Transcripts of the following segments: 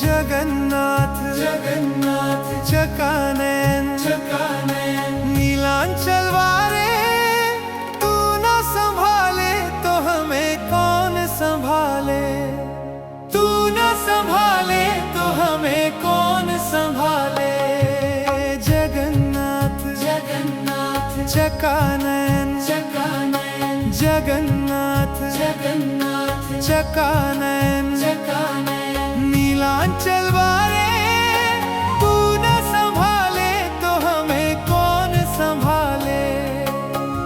जगन्नाथ जगन्नाथ चकानयन चकानयन नीलांचल वारे, तू न संभाले तो हमें कौन संभाले, तू न संभाले तो हमें कौन संभाले। जगन्नाथ जगन्नाथ चकानयन चकानयन जगन्नाथ जगन्नाथ चकानयन चकानयन नीलांचल वारे, तू न संभाले तो हमें कौन संभाले,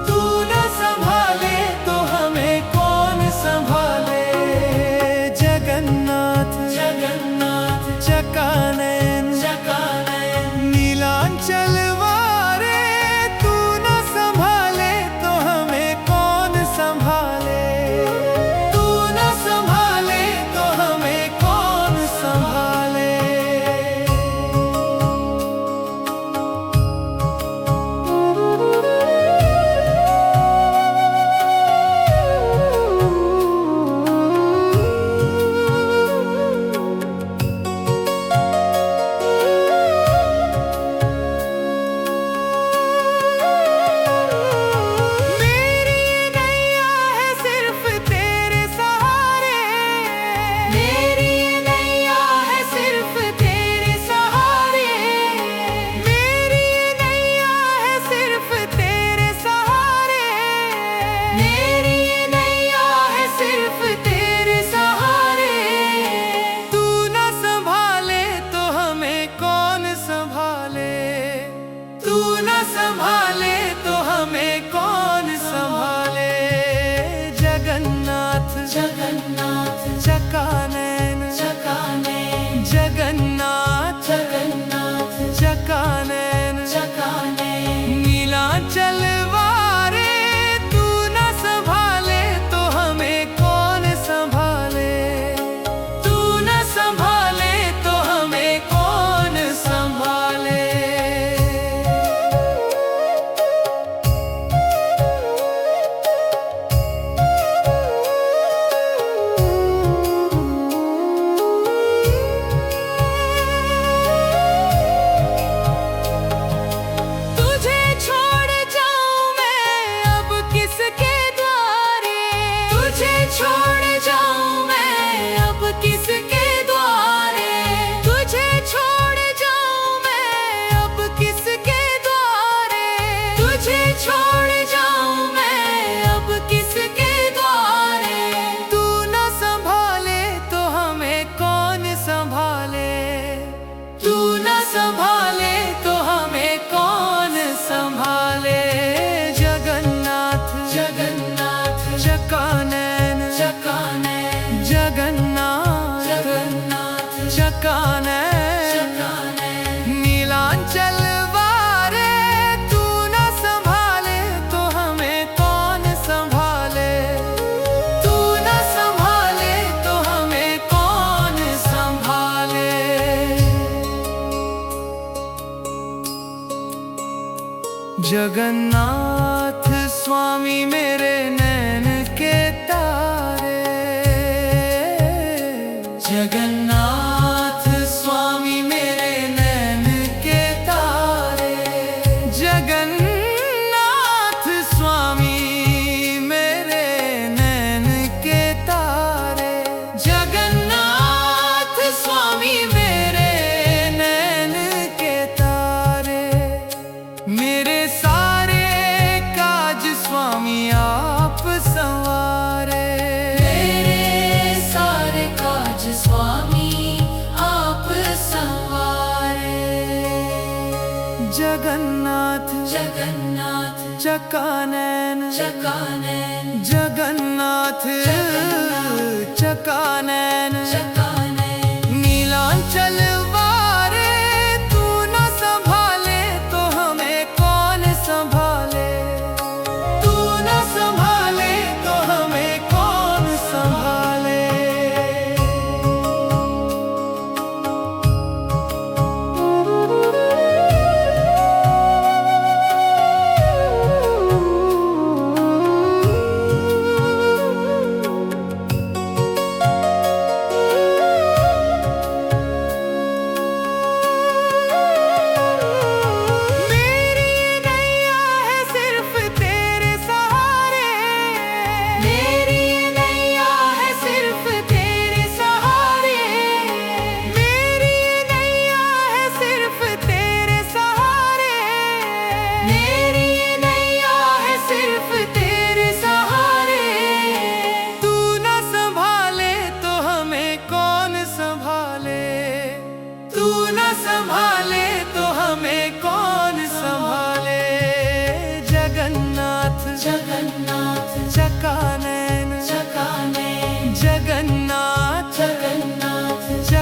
तू न संभाले तो हमें कौन संभाले। जगन्नाथ जगन्नाथ चकानयन चकानयन नीलांचल वारे, तू न संभाले तो हमें कौन संभाले, तू न संभाले तो हमें कौन संभाले। संभाले तो हमें कौन संभाले। जगन्नाथ जगन्नाथ चकानयन चकानयन जगन्नाथ जगन्नाथ चकानयन चकानयन नीलांचल वारे, तू न संभाले तो हमें कौन संभाले, तू न संभाले तो हमें कौन संभाले। छोड़ जाऊं मैं अब किसके द्वारे, तुझे छोड़ जाऊं मैं अब किसके द्वारे, तुझे छोड़ जाऊं मैं अब किसके द्वारे। तू न संभाले तो हमें कौन संभाले, तू न संभाले तो हमें कौन संभाले। जगन्नाथ जगन्नाथ चकानयन चकानयन जगन्नाथ जगन्नाथ चकानयन नीलांचल वारे, तू न संभाले तो हमें कौन संभाले, तू न संभाले तो हमें कौन संभाले। जगन्नाथ स्वामी मेरे नैन के तारे, जगन्नाथ स्वामी मेरे नैन के तारे, जगन्नाथ स्वामी मेरे नैन के तारे, जगन्नाथ स्वामी मेरे नैन के तारे। मेरे सारे काज स्वामी आप संवारे, मेरे सारे काज स्वामी आप संवारे। जगन्नाथ जगन्नाथ चकानयन चकानयन जगन्नाथ चकानयन चकानयन नीलांचल वारे, तू न संभाले तो हमें कौन संभाले, तू न संभाले तो हमें कौन संभाले।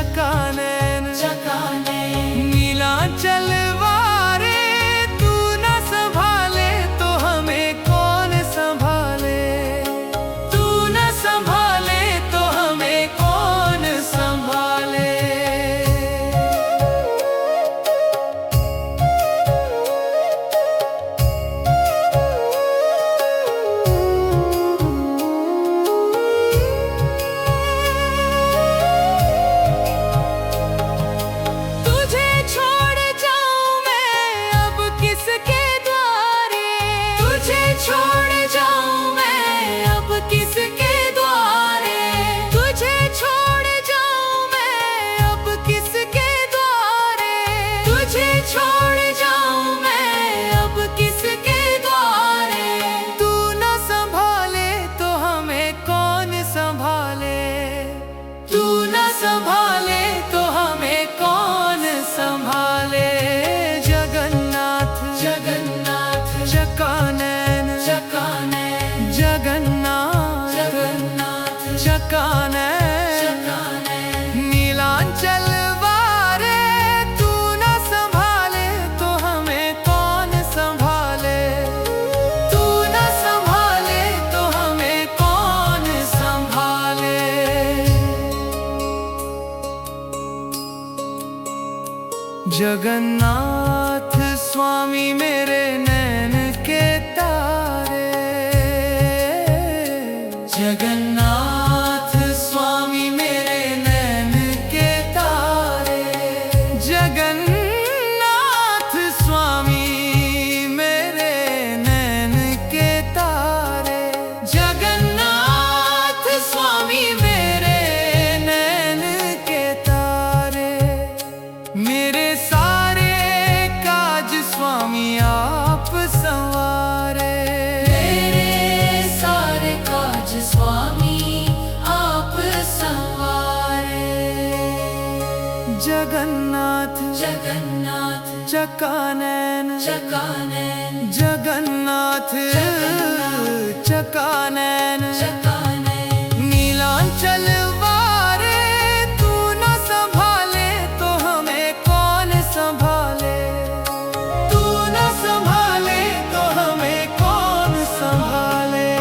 चकानैन नीलांचल वारे, तू न संभाले तो हमें कौन संभाले, तू न संभाले तो हमें कौन संभाले। तुझे छोड़ जाऊं मैं अब किसके द्वारे, तुझे छोड़ जाऊं मैं अब किसके द्वारे, तुझे छोड़ जाऊं मैं अब किसके द्वारे, तुझे छोड़ जाऊं मैं अब किसके द्वारे। तू न संभाले तो हमें कौन संभाले, तू न संभाले तो हमें कौन संभाले। जगन्नाथ चकानैन जगन्नाथ चकानैन नीलांचल वारे, तू न संभाले तो हमें कौन संभाले, तू न संभाले तो हमें कौन संभाले। जगन्नाथ स्वामी मेरे नैन के तारे, जगन्नाथ स्वामी मेरे नैन के तारे, जगन्नाथ स्वामी मेरे नैन के तारे, जगन्नाथ स्वामी मेरे नैन के तारे। मेरे सारे काज स्वामी आप संवारे, मेरे सारे काज स्वामी आप संवारे। जगन्नाथ चकानैन जगन्नाथ चकानैन नीलांचल वारे, तू न संभाले तो हमें कौन संभाले, तू न संभाले तो हमें कौन संभाले।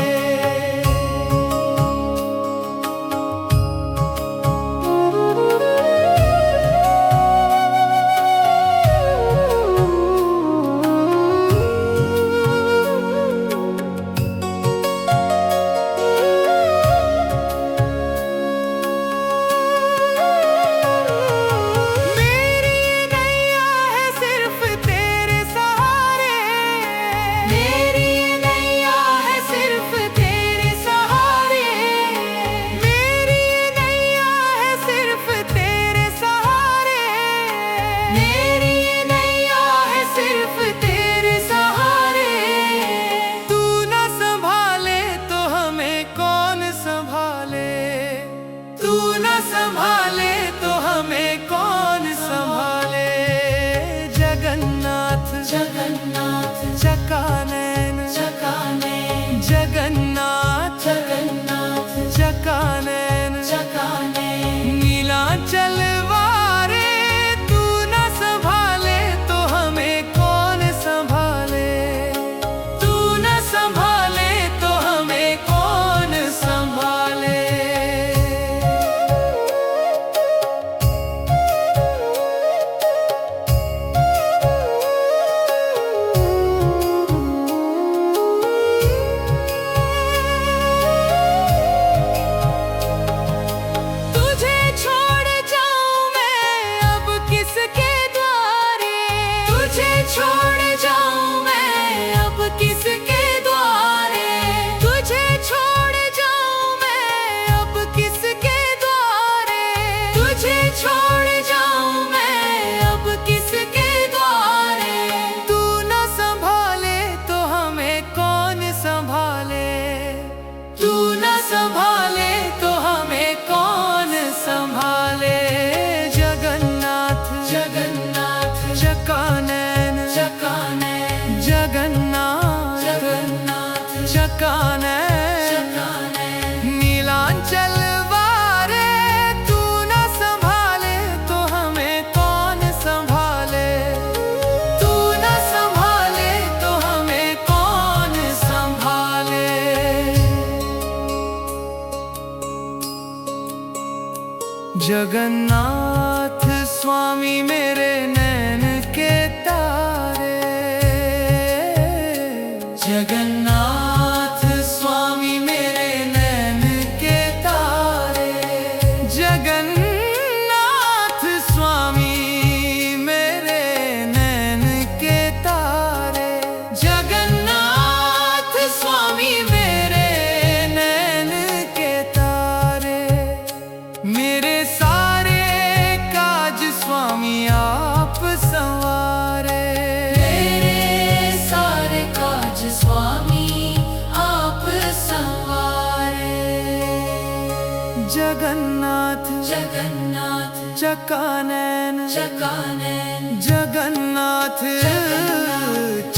जगन्नाथ स्वामी मेरे नैन के तारे। जगन्नाथ स्वामी मेरे नैन के तारे। जगन्नाथ स्वामी मेरे नैन के तारे। जगन्नाथ स्वामी मेरे नैन के तारे। मेरे सारे काज स्वामी आप संवारे। मेरे सारे काज स्वामी आप संवारे। जगन्नाथ जगन्नाथ चकानैन। चकानैन जगन्नाथ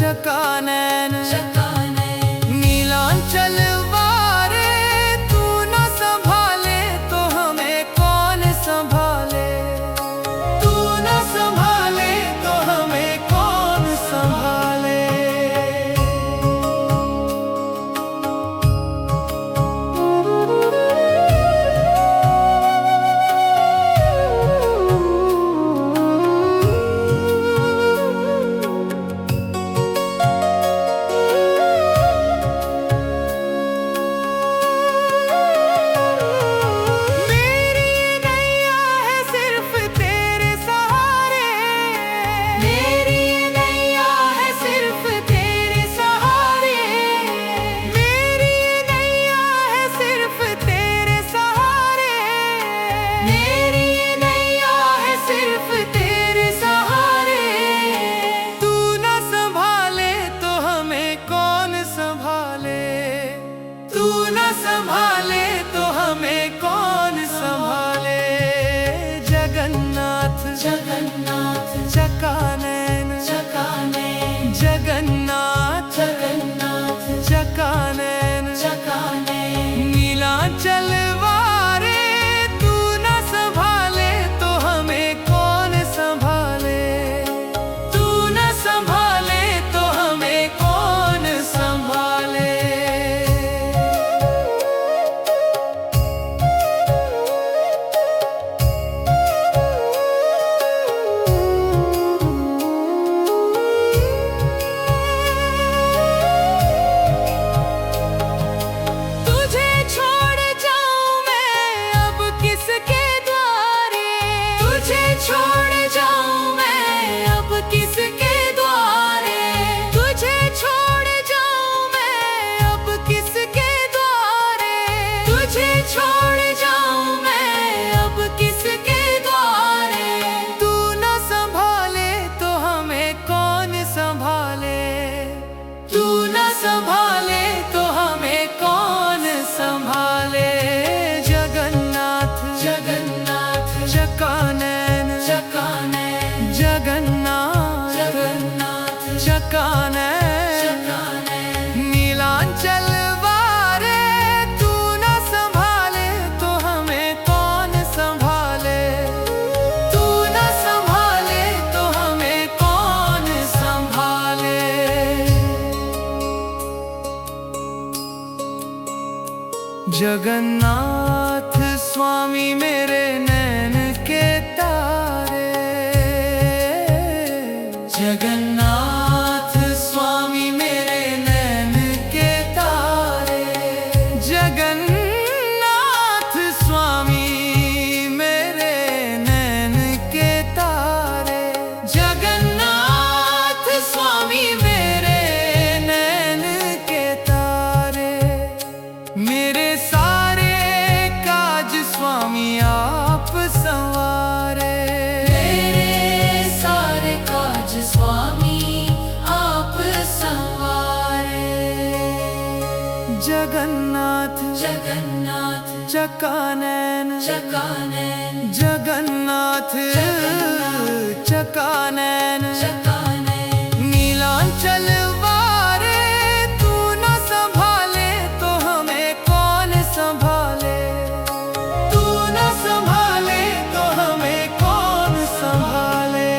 चकानैन। चकानैन नीलांचल वारे तू न संभाले तो हमें कौन संभाले। तू न संभाले तो हमें कौन संभाले। मेरी नैया है सिर्फ तेरे सहारे। मेरी नैया है सिर्फ तेरे सहारे। मेरी नैया है सिर्फ तेरे सहारे। मेरी नैया है सिर्फ तेरे सहारे। तू न संभाले तो हमें कौन संभाले। तू न संभाले तो हमें कौन संभाले। जगन्नाथ जगन्नाथ चकानैन। चकानैन जगन्नाथ जगन्नाथ चकानैन। चकानैन नीलांचल वारे तू न संभाले तो हमें कौन संभाले। तू न संभाले तो हमें कौन संभाले। तुझे छोड़ जाऊं मैं अब किसके द्वारे। तुझे छोड़ जाऊं मैं अब किसके द्वारे। तुझे छोड़ जाऊं मैं अब किसके द्वारे। तुझे छोड़ जाऊं मैं अब किसके द्वारे। तू न संभाले तो हमें कौन संभाले। तू न संभाले तो हमें कौन संभाले। जगन्नाथ जगन्नाथ चकानैन। चकानैन जगन्नाथ जगन्नाथ चकानैन। चकानैन नीलांचल वारे तू न संभाले तो हमें कौन संभाले। तू न संभाले तो हमें कौन संभाले। जगन्नाथ स्वामी मेरे नैन के तारे। जगन्नाथ स्वामी मेरे नैन के तारे। जगन्नाथ स्वामी मेरे नैन के तारे। जगन्नाथ स्वामी मेरे नैन के तारे। मेरे सारे काज स्वामी आप संवारे। मेरे सारे काज स्वामी आप संवारे। जगन्नाथ जगन्नाथ चकानैन। चकानैन जगन्नाथ चकानैन। चकानैन नीलांचल वारे तू न संभाले तो हमें कौन संभाले। तू न संभाले तो हमें कौन संभाले।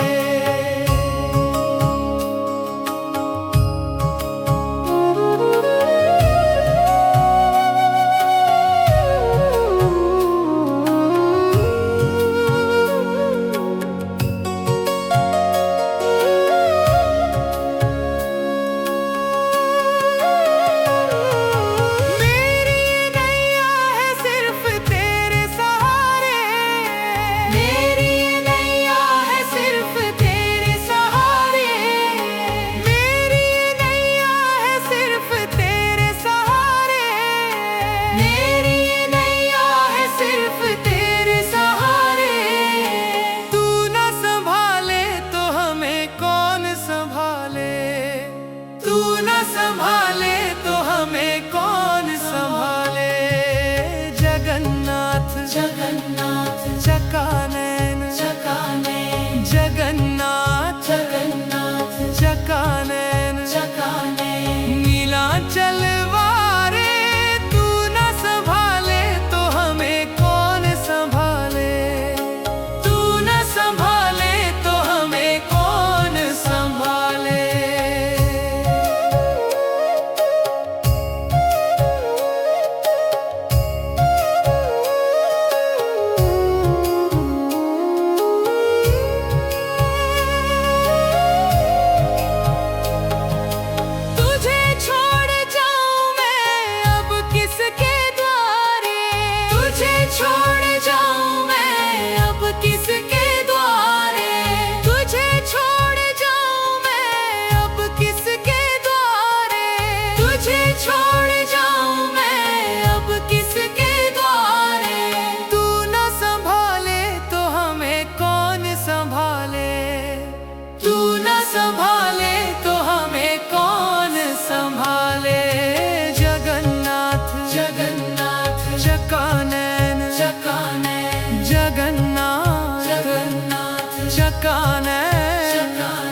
चकानैन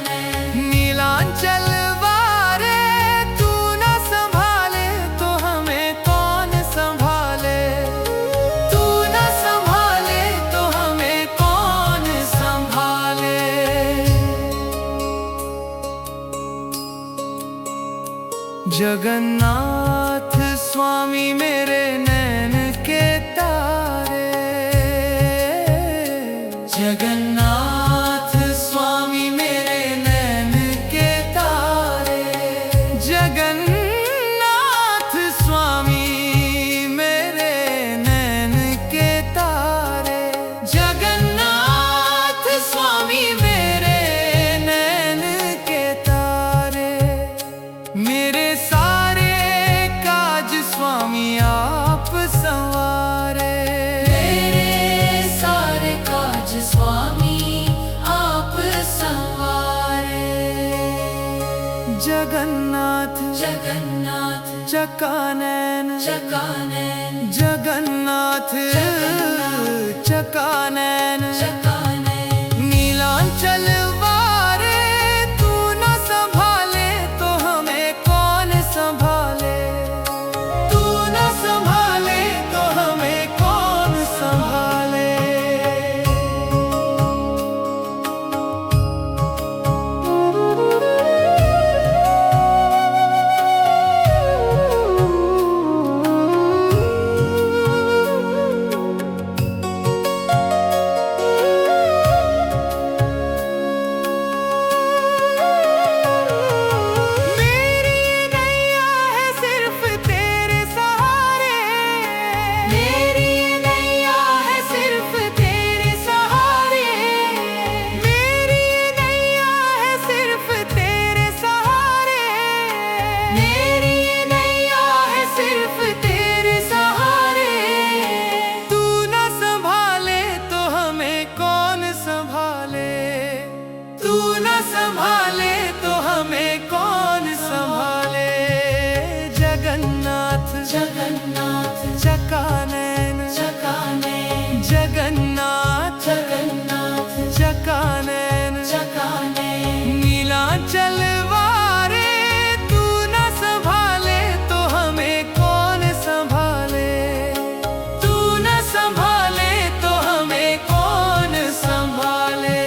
नीलांचल वारे, तू न संभाले तो हमें कौन संभाले, तू न संभाले तो हमें कौन संभाले। जगन्नाथ स्वामी मेरे नैन के तारे, जगन्नाथ स्वामी मेरे नैन के तारे, जगन्नाथ स्वामी मेरे नैन के तारे, जगन्नाथ स्वामी मेरे नैन के तारे। मेरे सारे काज स्वामी आप संवारे, मेरे सारे काज स्वामी आप संवारे। जगन्नाथ जगन्नाथ चकानैन चकानैन जगन्नाथ चकानैन चकानैन नीलांचल वारे, तू न संभाले तो हमें कौन संभाले, तू न संभाले तो हमें कौन संभाले। मेरी नैया है सिर्फ तेरे सहारे, मेरी नैया है सिर्फ तेरे सहारे, मेरी नैया है सिर्फ तेरे सहारे, मेरी नैया है सिर्फ तेरे सहारे। तू न संभाले तो हमें कौन संभाले, तू न संभाले तो हमें कौन संभाले। जगन्नाथ जगन्नाथ चकानैन चकानैन जगन्नाथ जगन्नाथ चकानैन चकानैन नीलांचल वारे, तू न संभाले तो हमें कौन संभाले, तू न संभाले तो हमें कौन संभाले।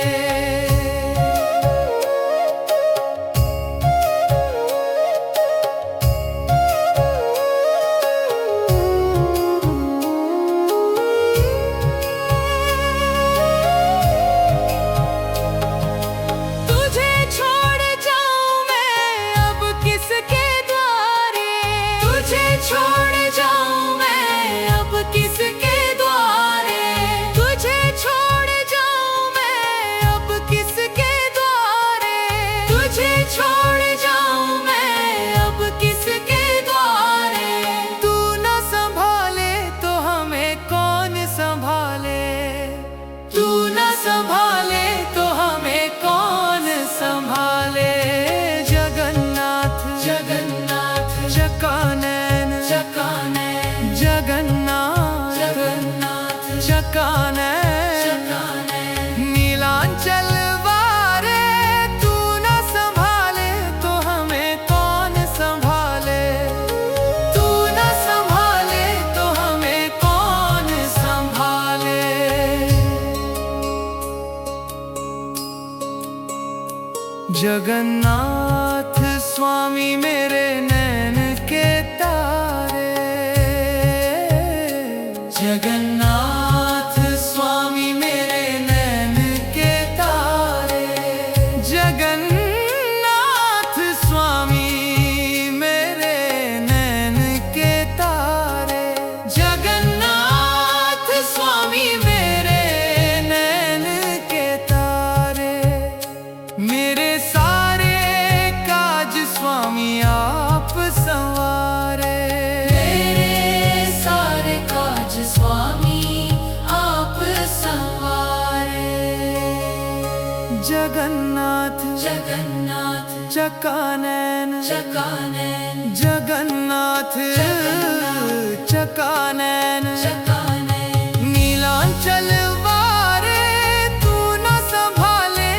तुझे छोड़ जाऊं मैं अब किसके द्वारे, तुझे छोड़ जाऊं मैं अब किसके द्वारे, तुझे छोड़ जाऊं मैं अब किसके द्वारे, तुझे छोड़ जाऊं मैं अब किसके द्वारे। तू न संभाले तो हमें कौन संभाले, तू न संभाले तो हमें कौन संभाले। जगन्नाथ जगन्नाथ चकानैन चकानैन जगन्नाथ जगन्नाथ चकानैन चकानैन नीलांचल वारे, तू न संभाले तो हमें कौन संभाले, तू न संभाले तो हमें कौन संभाले। जगन्नाथ स्वामी मेरे नैन के तारे, जगन्नाथ स्वामी मेरे नैन के तारे, जगन्नाथ स्वामी मेरे नैन के तारे, जगन्नाथ स्वामी मेरे नैन के तारे। मेरे सारे काज स्वामी आप संवारे, मेरे सारे काज स्वामी आप संवारे। जगन्नाथ जगन्नाथ चकानैन चकानैन जगन्नाथ चकानैन चकानैन नीलांचल वारे, तू न संभाले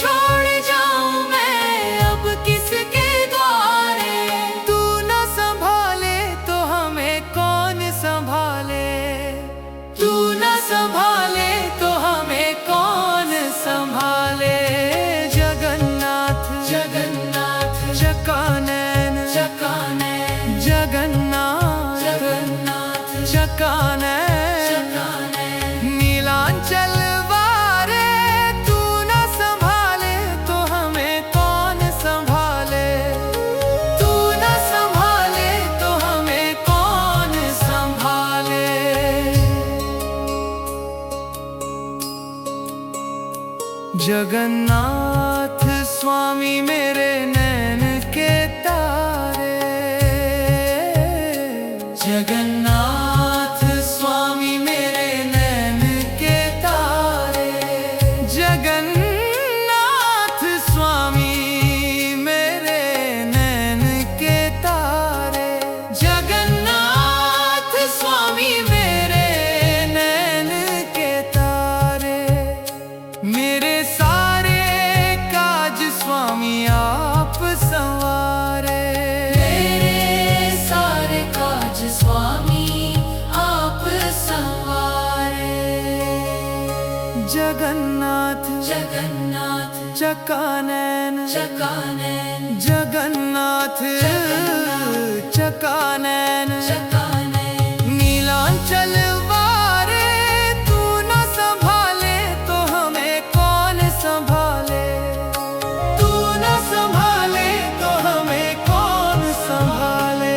छोड़ जाऊं मैं अब किसके द्वारे। तू न संभाले तो हमें कौन संभाले, तू न संभाले तो हमें कौन संभाले। जगन्नाथ जगन्नाथ चकानैन चकानैन जगन्नाथ जगन्नाथ चकानैन चकानैन नीलांचल वारे। तू न संभाले तो हमें कौन संभाले, तू न संभाले तो हमें कौन संभाले। जगन्नाथ स्वामी मेरे नैन के तारे। जगन्नाथ स्वामी मेरे नैन के तारे। जगन्नाथ स्वामी मेरे नैन के तारे। जगन्नाथ स्वामी मेरे नैन के तारे मेरे सारे काज स्वामी आप संवारे। मेरे सारे काज स्वामी आप संवारे। जगन्नाथ जगन्नाथ चकानैन चकानैन जगन्नाथ चकानैन चकानैन नीलांचल वारे। तू न संभाले तो हमें कौन संभाले, तू न संभाले तो हमें कौन संभाले।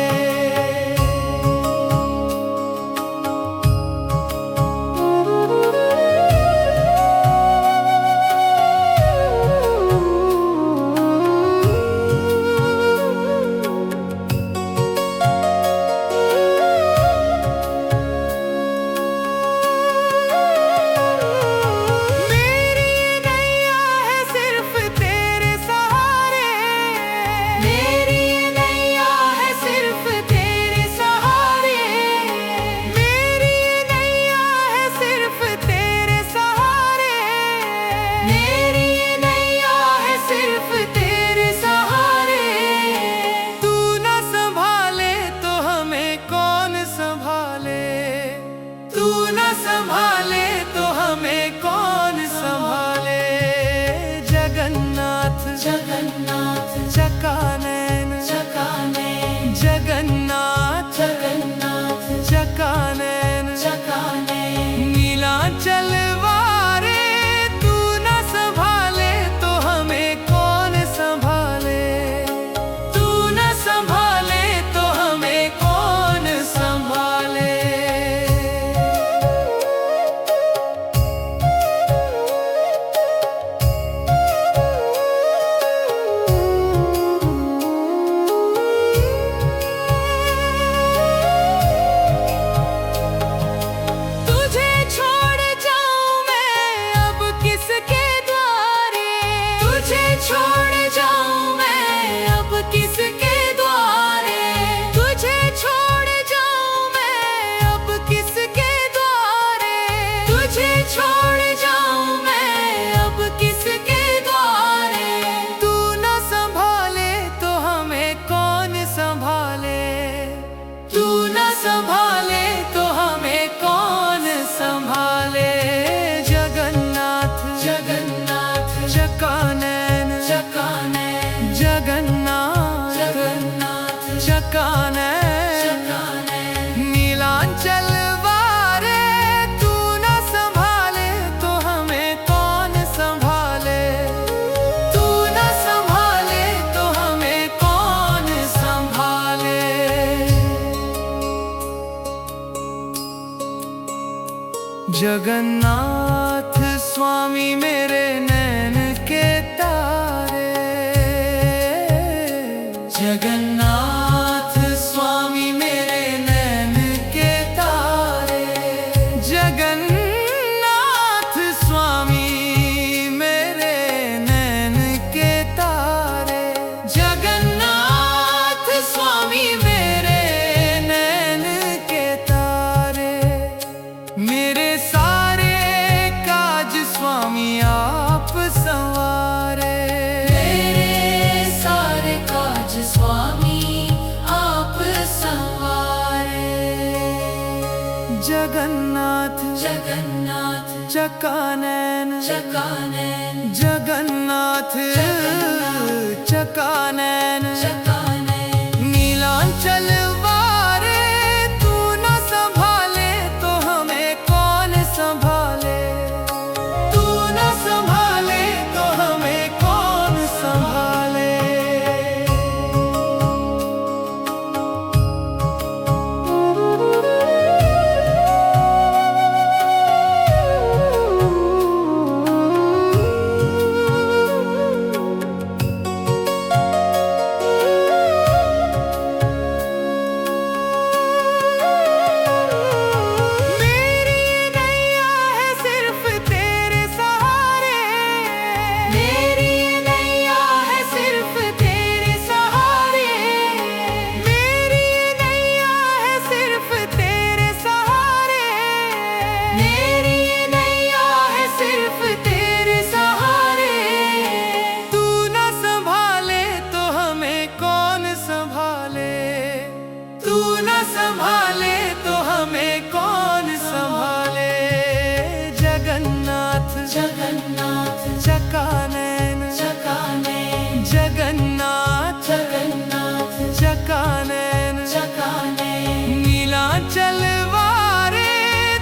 मेरी नैया है सिर्फ तेरे सहारे। मेरी नैया है सिर्फ तेरे सहारे। मेरी नैया है सिर्फ तेरे सहारे। मेरी नैया है सिर्फ तेरे सहारे। तू न संभाले तो हमें कौन संभाले, तू न संभाले तो हमें कौन संभाले। जगन्नाथ जगन्नाथ चकानैन चकानैन जगन्नाथ जगन्नाथ चकानैन चकानैन नीलांचल वारे। तू न संभाले तो हमें कौन संभाले, तू न संभाले तो हमें कौन संभाले। तुझे छोड़ जाऊं मैं अब किसके द्वारे। तुझे छोड़ जाऊं मैं अब किसके द्वारे। तुझे छोड़ जाऊं मैं अब किसके द्वारे। तुझे छोड़ जाऊं मैं अब किसके द्वारे। तू न संभाले तो हमें कौन संभाले, तू न संभाले तो हमें कौन संभाले। जगन्नाथ जगन्नाथ चकानैन चकानैन जगन्नाथ जगन्नाथ चकानैन चकानैन नीलांचल वारे। तू न संभाले तो हमें कौन संभाले, तू न संभाले तो हमें कौन संभाले। जगन्नाथ स्वामी मेरे नैन के तारे। जगन्नाथ स्वामी मेरे नैन के तारे। जगन्नाथ स्वामी मेरे नैन के तारे। जगन्नाथ स्वामी मेरे नैन के तारे मेरे सारे चकानैन चकानैन जगन्नाथ चकानैन चकानैन नीलांचल वारे तू न संभाले तो हमें कौन संभाले, तू न संभाले तो हमें कौन संभाले। संभाले तो हमें कौन संभाले। जगन्नाथ जगन्नाथ चकानैन चकानैन जगन्नाथ जगन्नाथ चकानैन चकानैन नीलांचल वारे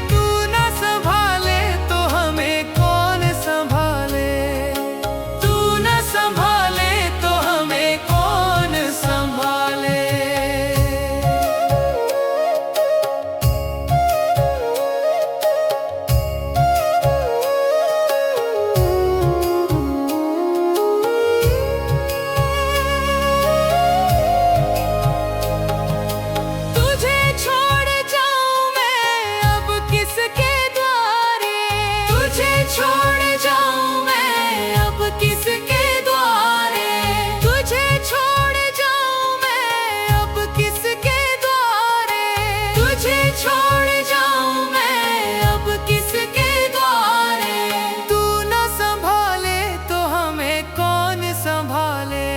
तू न संभाले तो हमें कौन संभाले, तू न संभाले तो हमें कौन संभाले। छोड़ जाऊं मैं अब किसके द्वारे, तुझे छोड़ जाऊं मैं अब किसके द्वारे, तुझे छोड़ जाऊं मैं अब किसके द्वारे। तू न संभाले तो हमें कौन संभाले,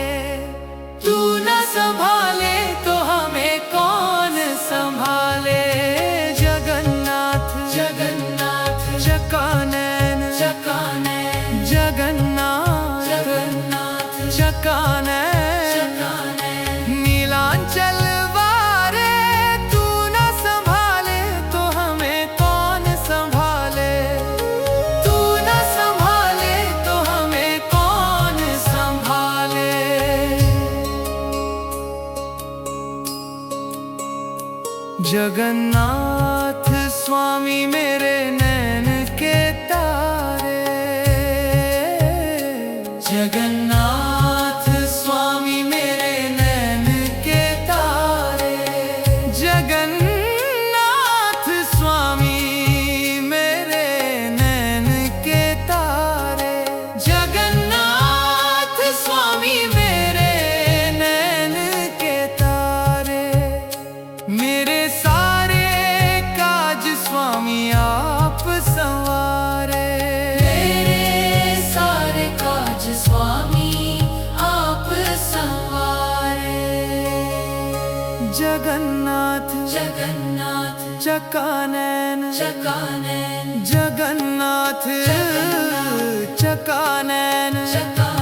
तू न संभाले तो हमें कौन संभाले। जगन्नाथ जगन्नाथ चकानैन चकानैन जगन्नाथ जगन्नाथ चकानैन चकानैन नीलांचल वारे तू न संभाले तो हमें कौन संभाले, तू न संभाले तो हमें कौन संभाले। जगन्नाथ स्वामी मेरे नैन के तारे, जगन्नाथ स्वामी मेरे नैन के तारे, जगन्नाथ स्वामी मेरे नैन के तारे, जगन्नाथ स्वामी मेरे नैन के तारे। मेरे सारे काज स्वामी आप संवारे, मेरे सारे काज स्वामी आप संवारे। जगन्नाथ जगन्नाथ चकानैन चकानैन जगन्नाथ जगन्नाथ चकानैन चकानैन